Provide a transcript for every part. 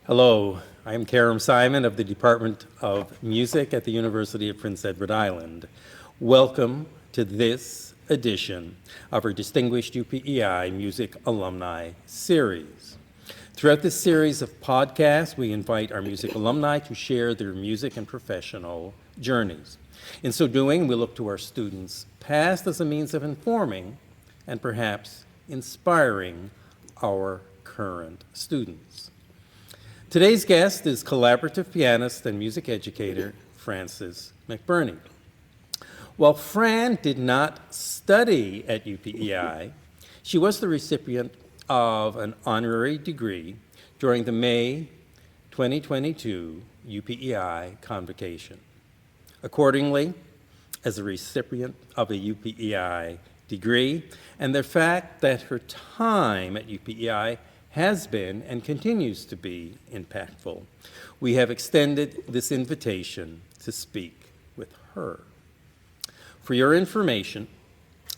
Hello, I'm Karem Simon of the Department of Music at the University of Prince Edward Island. Welcome to this edition of our distinguished UPEI Music Alumni Series. Throughout this series of podcasts, we invite our music alumni to share their music and professional journeys. In so doing, we look to our students' past as a means of informing and perhaps inspiring our current students. Today's guest is collaborative pianist and music educator Frances McBurnie. While Fran did not study at UPEI, she was the recipient of an honorary degree during the May 2022 UPEI convocation. Accordingly, as a recipient of a UPEI degree, and the fact that her time at UPEI has been and continues to be impactful, we have extended this invitation to speak with her. For your information,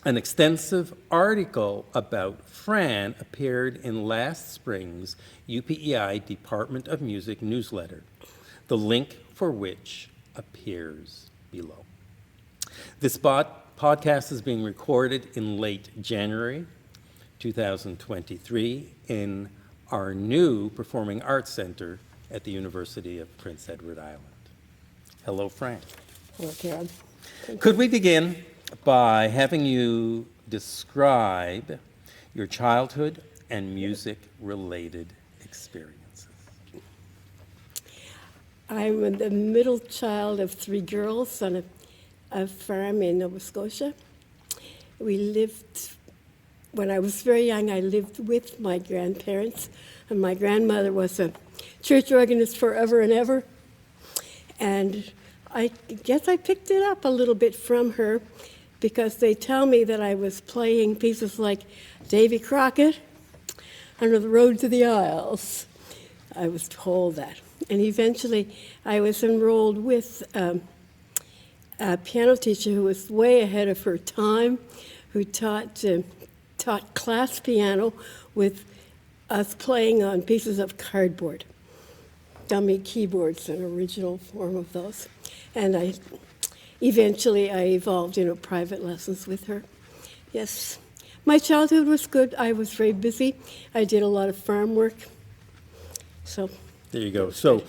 an extensive article about Fran appeared in last spring's UPEI Department of Music newsletter, the link for which appears below. This podcast is being recorded in late January 2023 in our new Performing Arts Center at the University of Prince Edward Island. Hello, Frank. Hello, Karen. Could we begin by having you describe your childhood and music-related experiences? I'm the middle child of three girls on a farm in Nova Scotia. When I was very young, I lived with my grandparents, and my grandmother was a church organist forever and ever. And I guess I picked it up a little bit from her, because they tell me that I was playing pieces like Davy Crockett, Under the Road to the Isles. I was told that. And eventually I was enrolled with a piano teacher who was way ahead of her time, who taught class piano with us playing on pieces of cardboard, dummy keyboards, an original form of those. And eventually I evolved into private lessons with her. Yes, my childhood was good. I was very busy. I did a lot of farm work. So there you go. So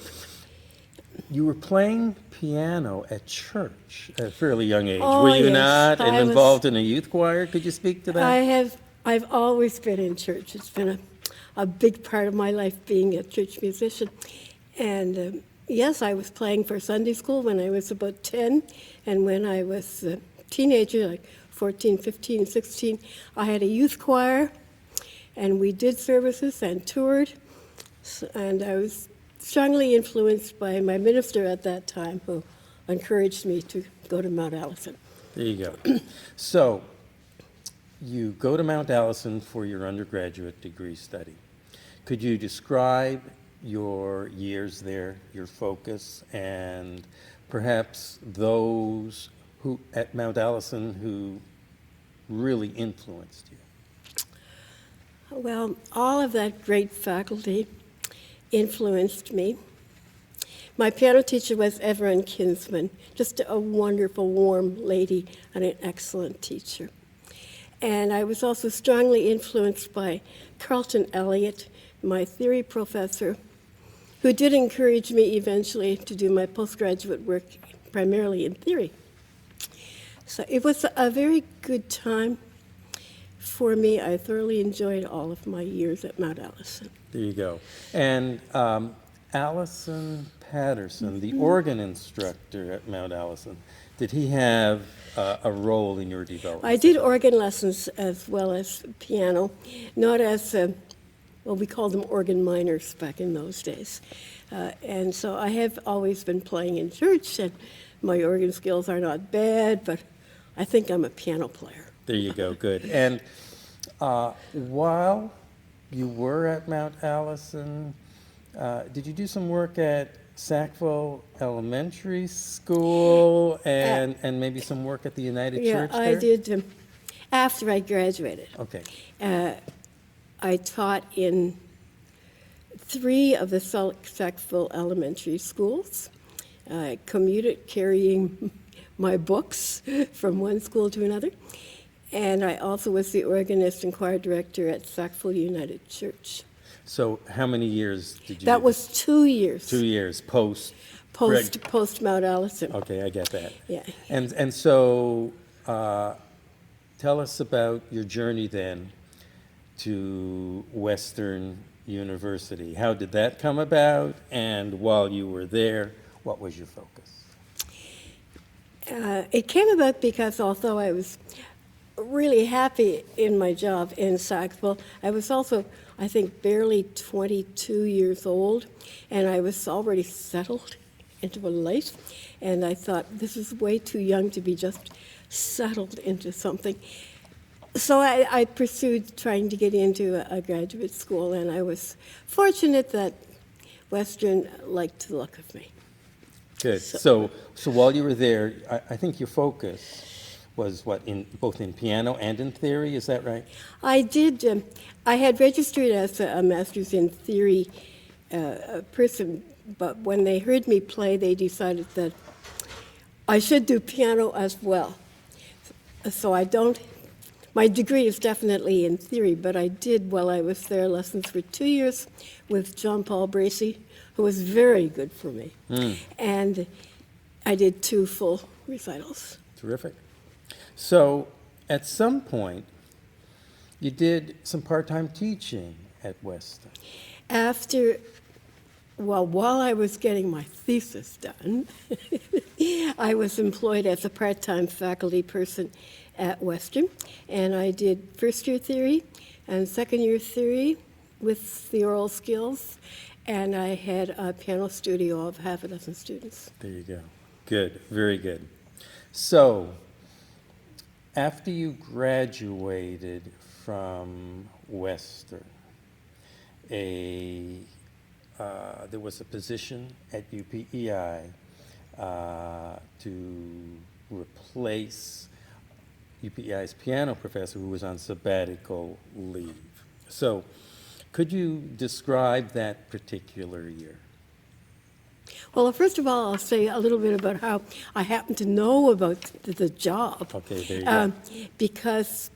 you were playing piano at church at a fairly young age. Oh, were you yes. not? And involved in a youth choir? Could you speak to that? I've always been in church. It's been a big part of my life being a church musician. And yes, I was playing for Sunday school when I was about 10. And when I was a teenager, like 14, 15, 16, I had a youth choir. And we did services and toured. And I was strongly influenced by my minister at that time, who encouraged me to go to Mount Allison. There you go. So you go to Mount Allison for your undergraduate degree study. Could you describe your years there, your focus, and perhaps those who at Mount Allison who really influenced you? Well, all of that great faculty influenced me. My piano teacher was Evelyn Kinsman, just a wonderful, warm lady and an excellent teacher. And I was also strongly influenced by Carlton Elliott, my theory professor, who did encourage me eventually to do my postgraduate work primarily in theory. So it was a very good time for me. I thoroughly enjoyed all of my years at Mount Allison. There you go. And Allison Patterson, the organ instructor at Mount Allison, did he have a role in your development? I did organ lessons as well as piano, not as, we called them organ minors back in those days. And so I have always been playing in church, and my organ skills are not bad, but I think I'm a piano player. There you go, good. And while you were at Mount Allison, did you do some work at Sackville Elementary School and maybe some work at the United Church there? Yeah, I did. After I graduated, Okay. I taught in 3 of the Sackville elementary schools. I commuted carrying my books from one school to another. And I also was the organist and choir director at Sackville United Church. So how many years did you That do was 2 years. 2 years post. Post Mount Allison. Okay, I get that. Yeah. And so tell us about your journey then to Western University. How did that come about? And while you were there, what was your focus? It came about because although I was really happy in my job in Sackville, I was also, I think, barely 22 years old, and I was already settled into a life, and I thought this is way too young to be just settled into something. So I pursued trying to get into a graduate school, and I was fortunate that Western liked the look of me. Good. So while you were there, I think your focus was what, both in piano and in theory, is that right? I did. I had registered as a master's in theory person, but when they heard me play, they decided that I should do piano as well. So my degree is definitely in theory, but I did, while I was there, lessons for 2 years with John Paul Bracey, who was very good for me. And I did 2 full recitals. Terrific. So at some point, you did some part-time teaching at Western. While I was getting my thesis done, I was employed as a part-time faculty person at Western, and I did first-year theory and second-year theory with the oral skills, and I had a piano studio of half a dozen students. There you go. Good, very good. So, after you graduated from Western, there was a position at UPEI to replace UPEI's piano professor who was on sabbatical leave. So, could you describe that particular year? Well, first of all, I'll say a little bit about how I happened to know about the job. Okay, there you go. Because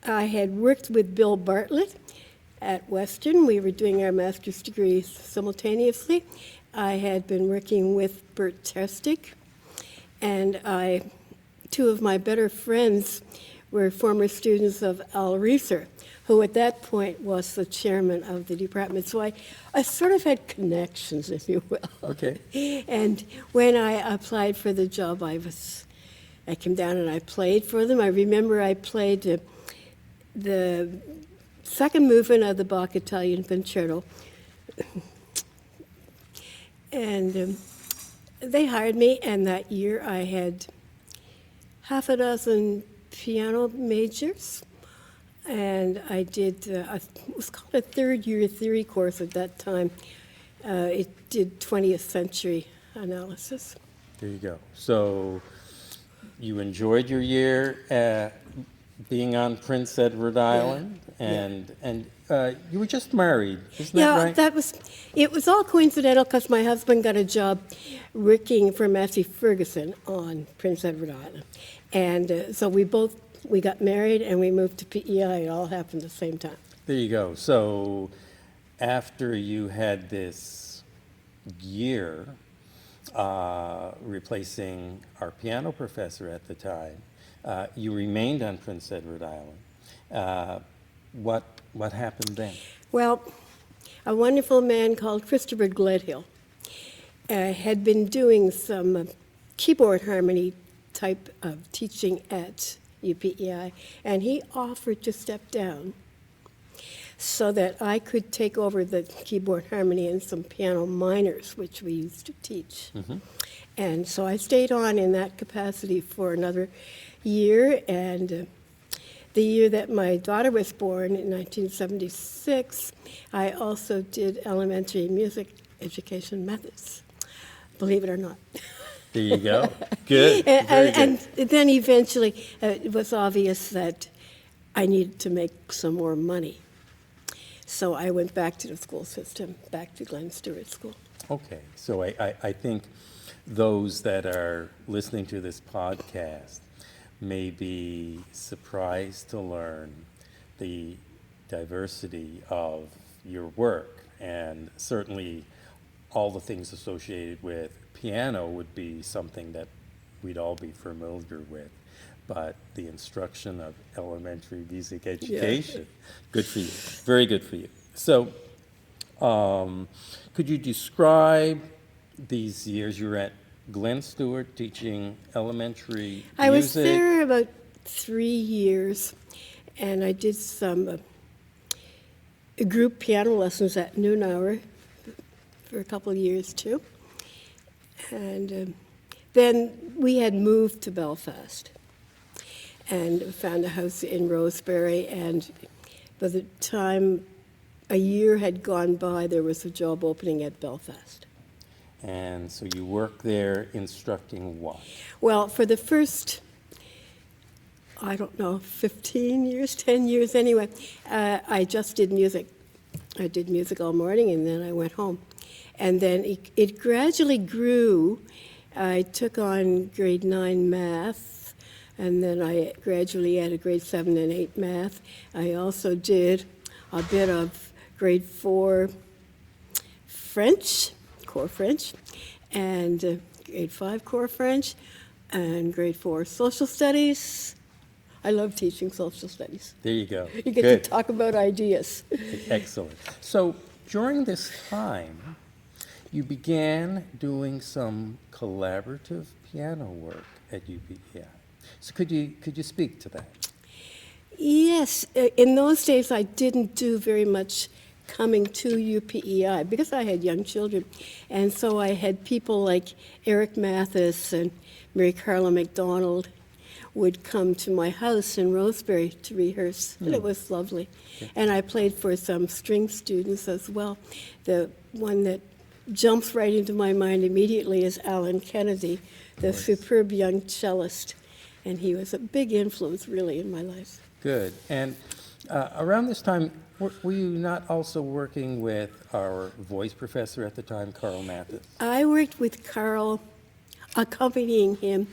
I had worked with Bill Bartlett at Western. We were doing our master's degrees simultaneously. I had been working with Bert Testig, and 2 of my better friends were former students of Al Reeser, who at that point was the chairman of the department. So I sort of had connections, if you will. Okay. And when I applied for the job, I came down and I played for them. I remember I played the second movement of the Bach Italian Concerto. And they hired me, and that year I had half a dozen piano majors, and I did, it was called a third-year theory course at that time. It did 20th century analysis. There you go. So you enjoyed your year being on Prince Edward Island, and you were just married, isn't that right? It was all coincidental because my husband got a job working for Massey Ferguson on Prince Edward Island. And so we got married and we moved to PEI. It all happened at the same time. There you go. So after you had this year replacing our piano professor at the time, you remained on Prince Edward Island. What happened then? Well, a wonderful man called Christopher Gledhill had been doing some keyboard harmony type of teaching at UPEI, and he offered to step down so that I could take over the keyboard harmony and some piano minors, which we used to teach. Mm-hmm. And so I stayed on in that capacity for another year, and the year that my daughter was born, in 1976, I also did elementary music education methods, believe it or not. There you go. Good. And then eventually it was obvious that I needed to make some more money. So I went back to the school system, back to Glenn Stewart School. Okay, so I think those that are listening to this podcast may be surprised to learn the diversity of your work, and certainly all the things associated with piano would be something that we'd all be familiar with, but the instruction of elementary music education, good for you, very good for you. So could you describe these years you were at Glenn Stewart teaching elementary I was music? there about 3 years, and I did some group piano lessons at noon hour for a couple of years too. And then we had moved to Belfast and found a house in Rosebery, and by the time a year had gone by, there was a job opening at Belfast. And so you work there instructing what? Well, for the first, I don't know, 15 years, 10 years anyway, I just did music. I did music all morning, and then I went home. And then it gradually grew. I took on grade 9 math, and then I gradually added grade 7 and 8 math. I also did a bit of grade 4 French, core French, and grade 5 core French, and grade 4 social studies. I love teaching social studies. There you go. You get Good. to talk about ideas. Excellent. So during this time, you began doing some collaborative piano work at UPEI. So could you speak to that? Yes, in those days I didn't do very much coming to UPEI because I had young children. And so I had people like Eric Mathis and Mary Carla McDonald would come to my house in Rosebery to rehearse, and it was lovely. And I played for some string students as well. The one that jumps right into my mind immediately is Alan Kennedy, the superb young cellist, and he was a big influence really in my life. Good. And around this time, were you not also working with our voice professor at the time, Carl Mathis? I worked with Carl, accompanying him,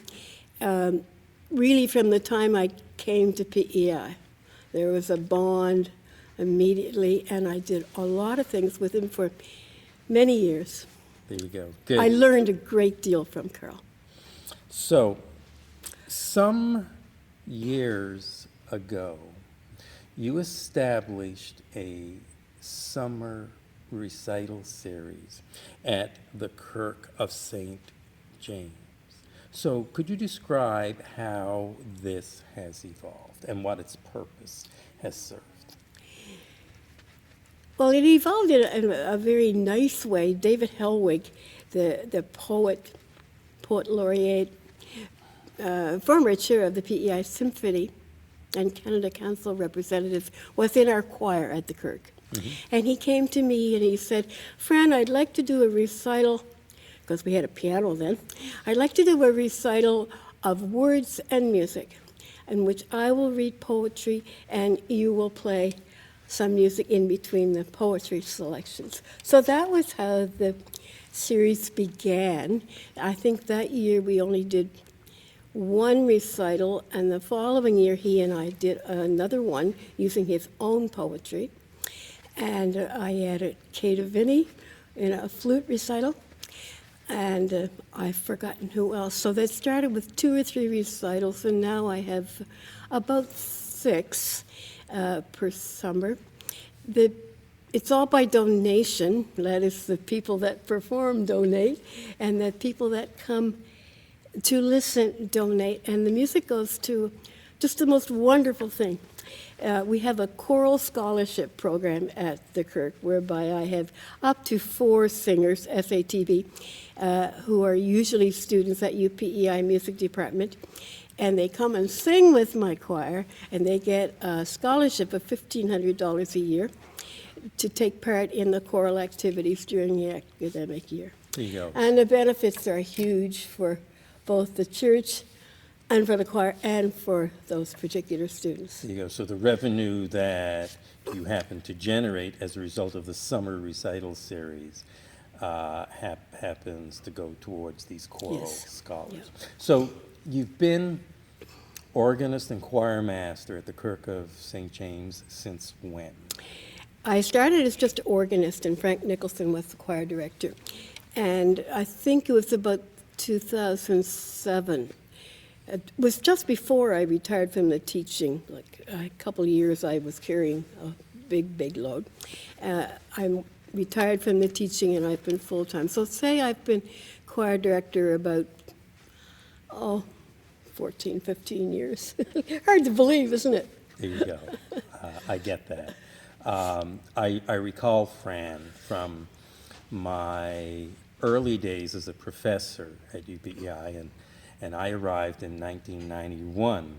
really from the time I came to PEI. There was a bond immediately, and I did a lot of things with him for many years. There you go. Good. I learned a great deal from Carl. So, some years ago, you established a summer recital series at the Kirk of St. James. So could you describe how this has evolved and what its purpose has served? Well, it evolved in a very nice way. David Hellwig, the poet laureate, former chair of the PEI Symphony and Canada Council representative, was in our choir at the Kirk. And he came to me and he said, "Fran, I'd like to do a recital," because we had a piano then, "I'd like to do a recital of words and music, in which I will read poetry and you will play some music in between the poetry selections." So that was how the series began. I think that year we only did one recital, and the following year he and I did another one using his own poetry. And I added Kate Vinnie in a flute recital, and I've forgotten who else. So that started with 2 or 3 recitals, and now I have about 6 per summer. It's all by donation. That is, the people that perform donate, and the people that come to listen donate. And the music goes to just the most wonderful thing. We have a choral scholarship program at the Kirk, whereby I have up to 4 singers, SATB, who are usually students at UPEI Music Department, and they come and sing with my choir, and they get a scholarship of $1,500 a year to take part in the choral activities during the academic year. There you go. And the benefits are huge for both the church, and for the choir and for those particular students. There you go. So the revenue that you happen to generate as a result of the summer recital series happens to go towards these choral Yes. scholars. Yeah. So you've been organist and choir master at the Kirk of St. James since when? I started as just organist, and Frank Nicholson was the choir director. And I think it was about 2007. It was just before I retired from the teaching. Like a couple of years I was carrying a big load. I retired from the teaching and I've been full-time. So say I've been choir director about, 14, 15 years. Hard to believe, isn't it? There you go. I get that. I recall, Fran, from my early days as a professor at UPEI, and I arrived in 1991.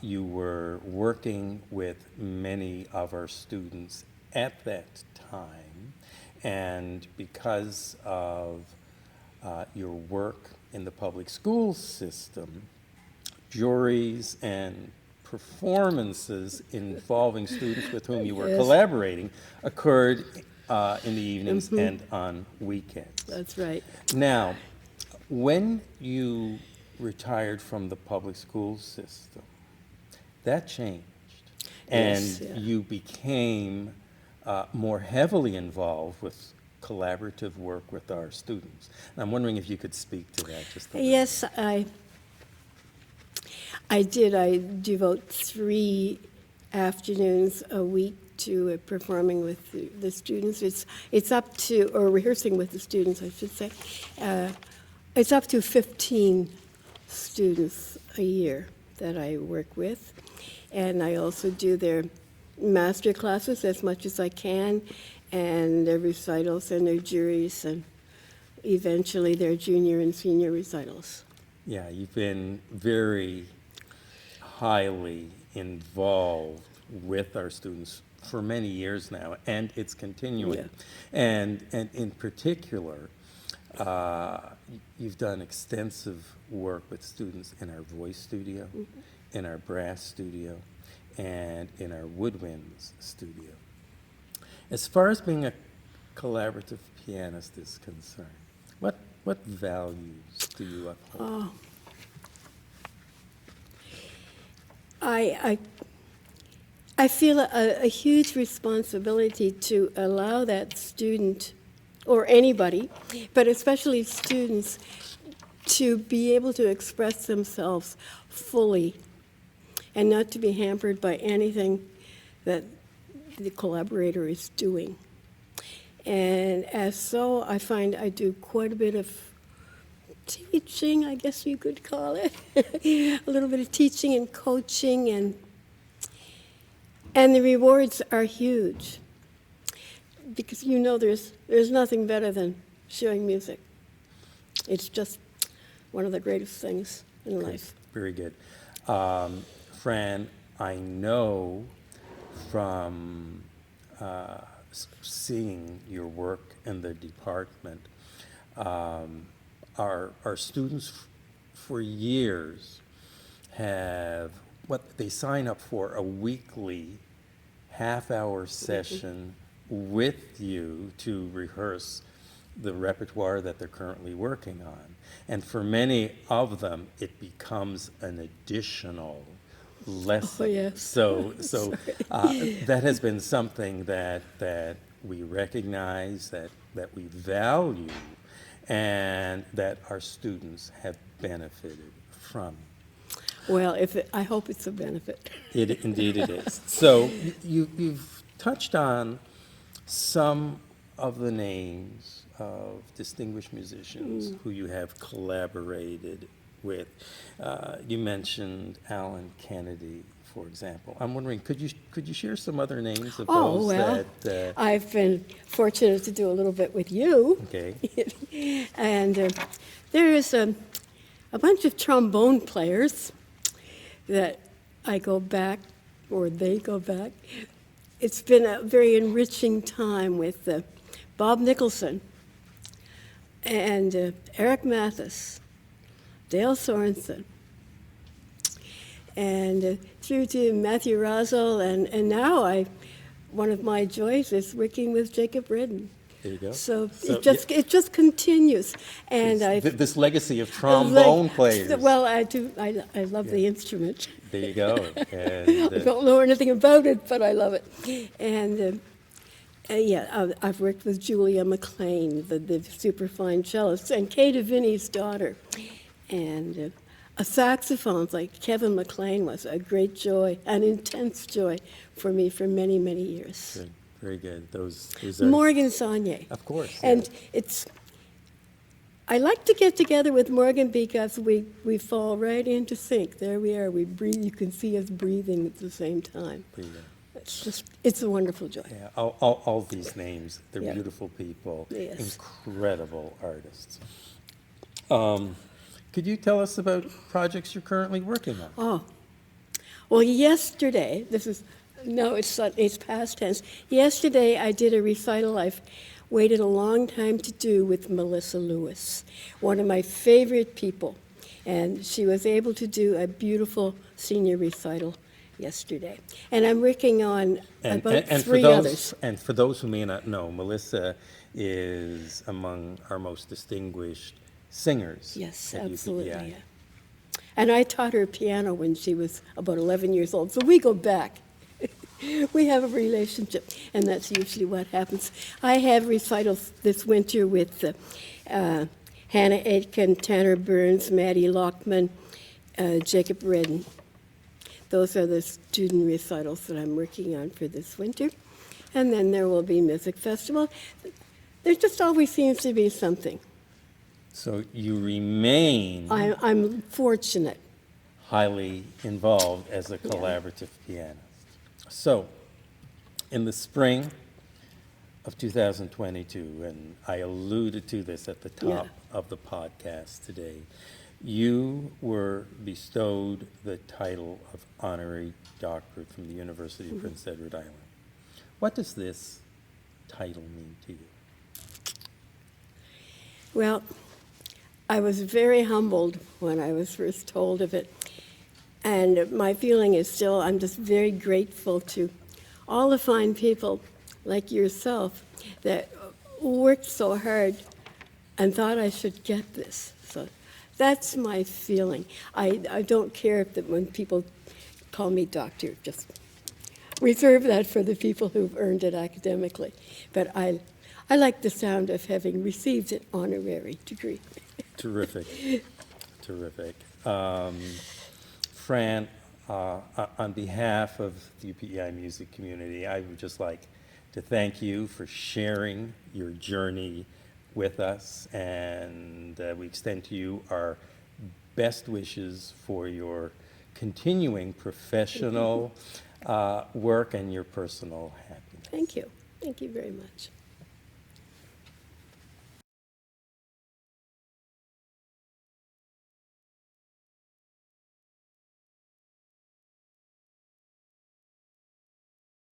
You were working with many of our students at that time, and because of your work in the public school system, juries and performances involving students with whom you were Yes. collaborating occurred in the evenings and on weekends. That's right. Now, when you retired from the public school system, that changed, and Yes, yeah. you became more heavily involved with collaborative work with our students. And I'm wondering if you could speak to that just a little. Yes, I did. I devote 3 afternoons a week to performing with the students. It's up to, or rehearsing with the students, I should say. It's up to 15 students a year that I work with. And I also do their master classes as much as I can, and their recitals and their juries, and eventually their junior and senior recitals. Yeah, you've been very highly involved with our students for many years now, and it's continuing. Yeah. And in particular, you've done extensive work with students in our voice studio, in our brass studio, and in our woodwinds studio. As far as being a collaborative pianist is concerned, what values do you uphold? I feel a huge responsibility to allow that student, or anybody, but especially students, to be able to express themselves fully and not to be hampered by anything that the collaborator is doing. And as so, I find I do quite a bit of teaching, I guess you could call it. A little bit of teaching and coaching, and the rewards are huge. Because there's nothing better than showing music. It's just one of the greatest things in life. Very good. Fran, I know from seeing your work in the department, our students for years have what they sign up for, a weekly half-hour session with you to rehearse the repertoire that they're currently working on. And for many of them, it becomes an additional lesson. Oh, yes. So that has been something that we recognize, that we value, and that our students have benefited from. Well, I hope it's a benefit. Indeed it is. So you've touched on some of the names of distinguished musicians who you have collaborated with. You mentioned Alan Kennedy, for example. I'm wondering, could you share some other names of those that? I've been fortunate to do a little bit with you. Okay. And there is a bunch of trombone players that I go back, or they go back. It's been a very enriching time with Bob Nicholson and Eric Mathis Dale Sorensen, and through to Matthew Rosel, and now one of my joys is working with Jacob Redden. There you go. So it just continues, and this legacy of trombone players. Well, I do. I love the instrument. There you go. And, I don't know anything about it, but I love it. And I've worked with Julia McLean, the superfine cellist, and Kay Vinnie's daughter, and a saxophone like Kevin McLean was a great joy, an intense joy for me for many, many years. Good. Very good. Those are... Morgan Saunier. Of course. And I like to get together with Morgan because we fall right into sync. There we are. We breathe. You can see us breathing at the same time. It's a wonderful joy. Yeah, all these names, they're Yeah. beautiful people, Yes. incredible artists. Could you tell us about projects you're currently working on? Oh, well, yesterday, it's past tense. Yesterday, I did a recital I've waited a long time to do with Melissa Lewis, one of my favorite people. And she was able to do a beautiful senior recital yesterday. And I'm working on about three others. And for those who may not know, Melissa is among our most distinguished singers. Yes, at absolutely. UPEI. Yeah. And I taught her piano when she was about 11 years old, so we go back. We have a relationship, and that's usually what happens. I have recitals this winter with Hannah Aitken, Tanner Burns, Maddie Lockman, Jacob Redden. Those are the student recitals that I'm working on for this winter. And then there will be music festival. There just always seems to be something. So you remain I'm fortunate. highly involved as a collaborative pianist. So, in the spring of 2022, and I alluded to this at the top of the podcast today, you were bestowed the title of honorary doctorate from the University of Prince Edward Island. What does this title mean to you? Well, I was very humbled when I was first told of it. And my feeling is still, I'm just very grateful to all the fine people like yourself that worked so hard and thought I should get this. So that's my feeling. I don't care if when people call me doctor, just reserve that for the people who've earned it academically. But I like the sound of having received an honorary degree. Terrific. Terrific. Fran, on behalf of the UPEI music community, I would just like to thank you for sharing your journey with us, and we extend to you our best wishes for your continuing professional work and your personal happiness. Thank you. Thank you very much.